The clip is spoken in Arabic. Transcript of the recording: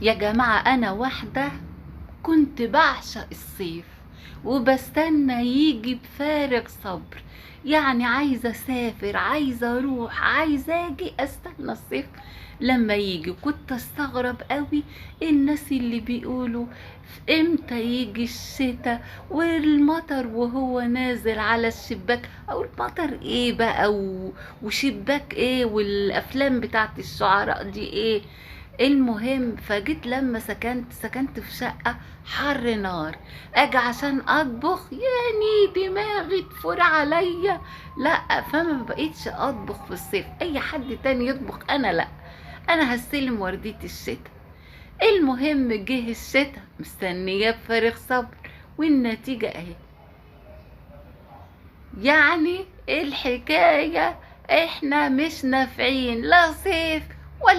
يا جماعة أنا واحدة كنت بعشق الصيف وبستنى يجي بفارغ صبر. يعني عايزة أسافر، عايزة أروح، عايزة أجي، أستنى الصيف لما يجي. كنت أستغرب قوي الناس اللي بيقولوا امتى يجي الشتاء والمطر وهو نازل على الشباك، أو المطر ايه بقى وشباك ايه، والأفلام بتاعت الشعراء دي ايه. المهم فجيت لما سكنت في شقة حر نار، اجي عشان اطبخ يعني دماغي تفور عليا. لا، فما بقيتش اطبخ في الصيف، اي حد تاني يطبخ، انا لا، انا هستلم وردية الشتاء. المهم جه الشتاء مستنياه بفارغ صبر، والنتيجة اهي. يعني الحكاية احنا مش نافعين لا صيف ولا